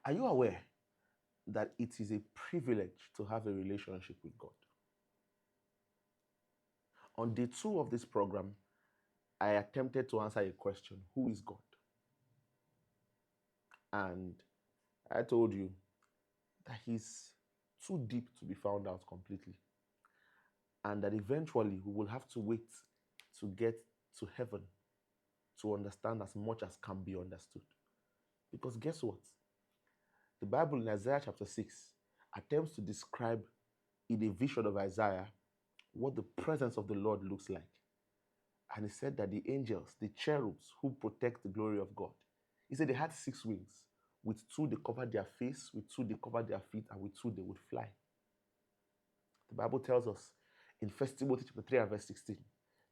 Are you aware that it is a privilege to have a relationship with God? On day 2 of this program, I attempted to answer a question: who is God? And I told you that He's too deep to be found out completely, and that eventually we will have to wait to get to heaven to understand as much as can be understood. Because guess what? The Bible in Isaiah chapter 6 attempts to describe in a vision of Isaiah what the presence of the Lord looks like. And he said that the angels, the cherubs who protect the glory of God, he said they had 6 wings. With 2 they covered their face, with 2 they covered their feet, and with 2 they would fly. The Bible tells us in 1 Timothy chapter 3 and verse 16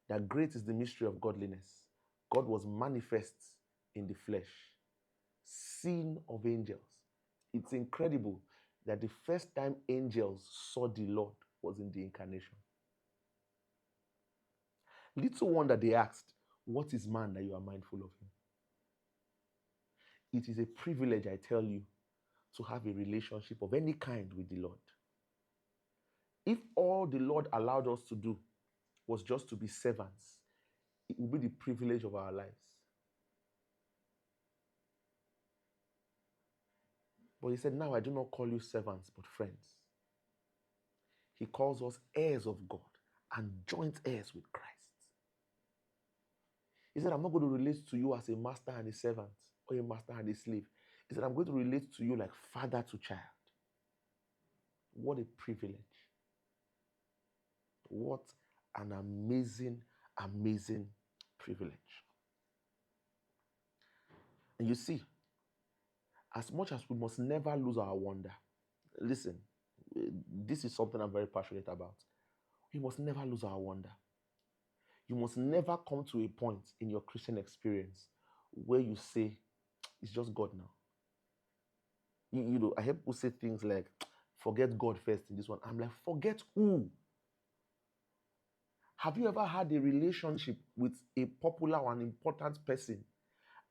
that great is the mystery of godliness. God was manifest in the flesh, seen of angels. It's incredible that the first time angels saw the Lord was in the incarnation. Little wonder they asked, what is man that you are mindful of him? It is a privilege, I tell you, to have a relationship of any kind with the Lord. If all the Lord allowed us to do was just to be servants, it would be the privilege of our lives. But he said, now I do not call you servants, but friends. He calls us heirs of God and joint heirs with Christ. He said, I'm not going to relate to you as a master and a servant or a master and a slave. He said, I'm going to relate to you like father to child. What a privilege. What an amazing, amazing privilege. And you see, as much as we must never lose our wonder, listen, this is something I'm very passionate about. We must never lose our wonder. You must never come to a point in your Christian experience where you say, it's just God now. You know, I hear people say things like, forget God first in this one. I'm like, forget who? Have you ever had a relationship with a popular or an important person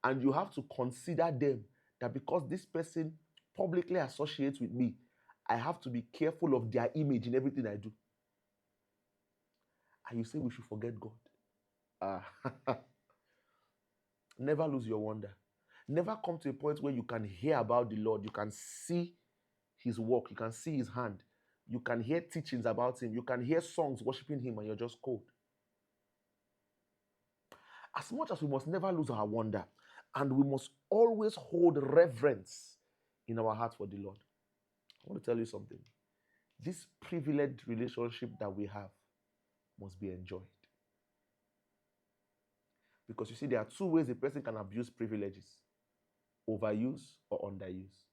and you have to consider them that because this person publicly associates with me, I have to be careful of their image in everything I do? And you say we should forget God. Never lose your wonder. Never come to a point where you can hear about the Lord, you can see his work, you can see his hand, you can hear teachings about him, you can hear songs worshiping him, and you're just cold. As much as we must never lose our wonder, and we must always hold reverence in our hearts for the Lord, I want to tell you something. This privileged relationship that we have must be enjoyed. Because you see, there are 2 ways a person can abuse privileges: overuse or underuse.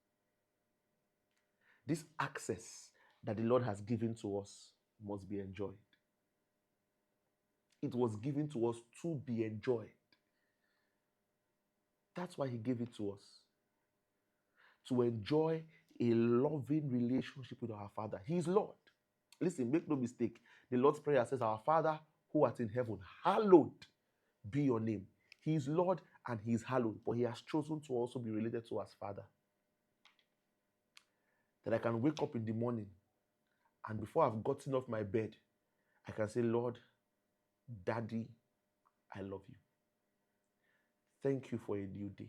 This access that the Lord has given to us must be enjoyed. It was given to us to be enjoyed. That's why he gave it to us. To enjoy a loving relationship with our Father. He is Lord. Listen, make no mistake. The Lord's Prayer says, our Father who art in heaven, hallowed be your name. He is Lord and he is hallowed, but he has chosen to also be related to us Father. That I can wake up in the morning and before I've gotten off my bed, I can say, Lord, Daddy, I love you. Thank you for a new day.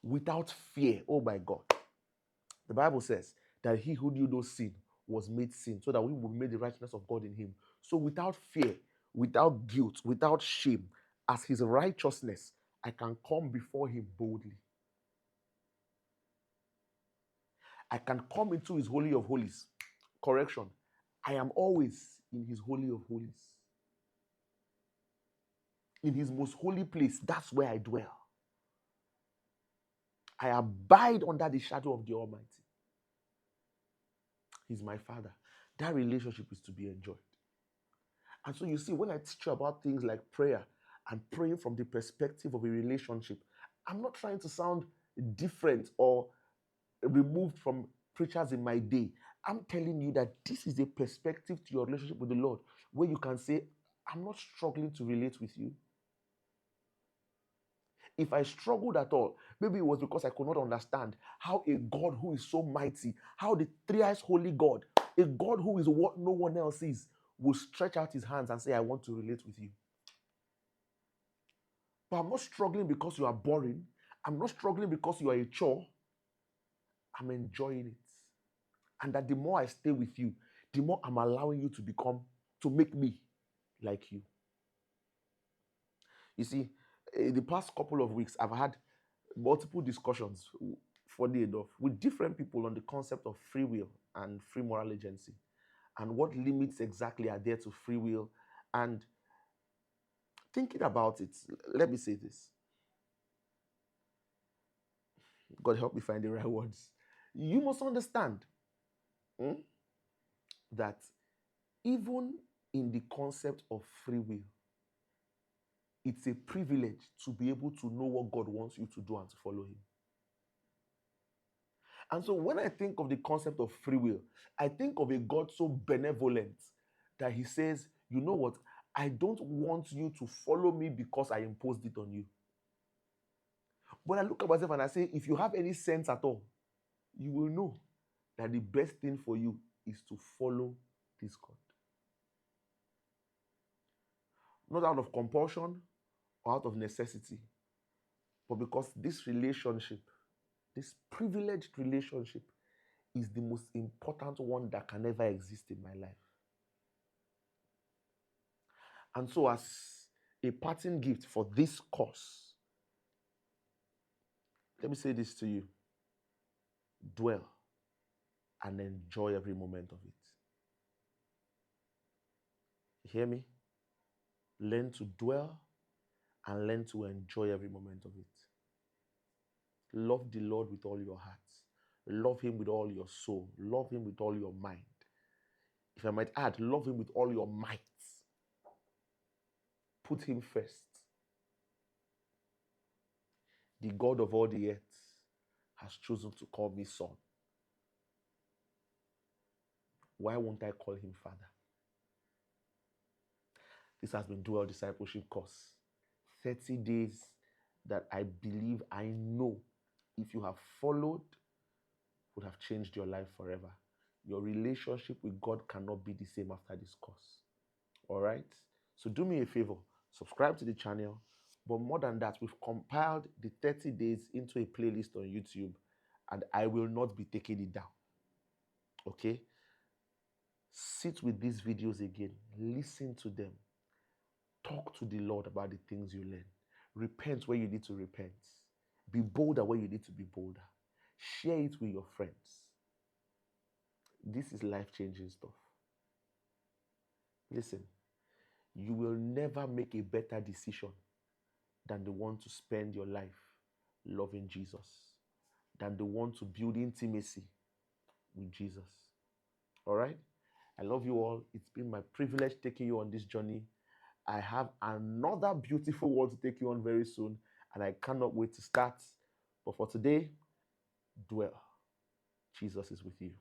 Without fear, oh my God. The Bible says that he who knew no sin was made sin so that we would make the righteousness of God in him. So without fear, without guilt, without shame, as his righteousness, I can come before him boldly. I can come into his holy of holies. Correction. I am always in his holy of holies. In his most holy place, that's where I dwell. I abide under the shadow of the Almighty. He's my Father. That relationship is to be enjoyed. And so you see, when I teach you about things like prayer and praying from the perspective of a relationship, I'm not trying to sound different or removed from preachers in my day. I'm telling you that this is a perspective to your relationship with the Lord where you can say, I'm not struggling to relate with you. If I struggled at all, maybe it was because I could not understand how a God who is so mighty, how the thrice holy God, a God who is what no one else is, will stretch out his hands and say, I want to relate with you. But I'm not struggling because you are boring. I'm not struggling because you are a chore. I'm enjoying it. And that the more I stay with you, the more I'm allowing you to make me like you. You see, in the past couple of weeks, I've had multiple discussions, funny enough, with different people on the concept of free will and free moral agency, and what limits exactly are there to free will. And thinking about it, let me say this. God help me find the right words. You must understand that even in the concept of free will, it's a privilege to be able to know what God wants you to do and to follow him. And so when I think of the concept of free will, I think of a God so benevolent that he says, you know what? I don't want you to follow me because I imposed it on you. But I look at myself and I say, if you have any sense at all, you will know that the best thing for you is to follow this God. Not out of compulsion or out of necessity, but because this relationship, this privileged relationship, is the most important one that can ever exist in my life. And so, as a parting gift for this course, let me say this to you: dwell and enjoy every moment of it. You hear me? Learn to dwell and learn to enjoy every moment of it. Love the Lord with all your heart. Love him with all your soul. Love him with all your mind. If I might add, love him with all your might. Put him first. The God of all the earth has chosen to call me son. Why won't I call him Father? This has been Dwell Discipleship Course. 30 days that I believe, I know, if you have followed, would have changed your life forever. Your relationship with God cannot be the same after this course. All right? So do me a favor, subscribe to the channel. But more than that, we've compiled the 30 days into a playlist on YouTube, and I will not be taking it down. Okay? Sit with these videos again. Listen to them. Talk to the Lord about the things you learn. Repent where you need to repent. Be bolder where you need to be bolder. Share it with your friends. This is life-changing stuff. Listen, you will never make a better decision than the one to spend your life loving Jesus, than the one to build intimacy with Jesus. All right? I love you all. It's been my privilege taking you on this journey. I have another beautiful one to take you on very soon, and I cannot wait to start. But for today, dwell. Jesus is with you.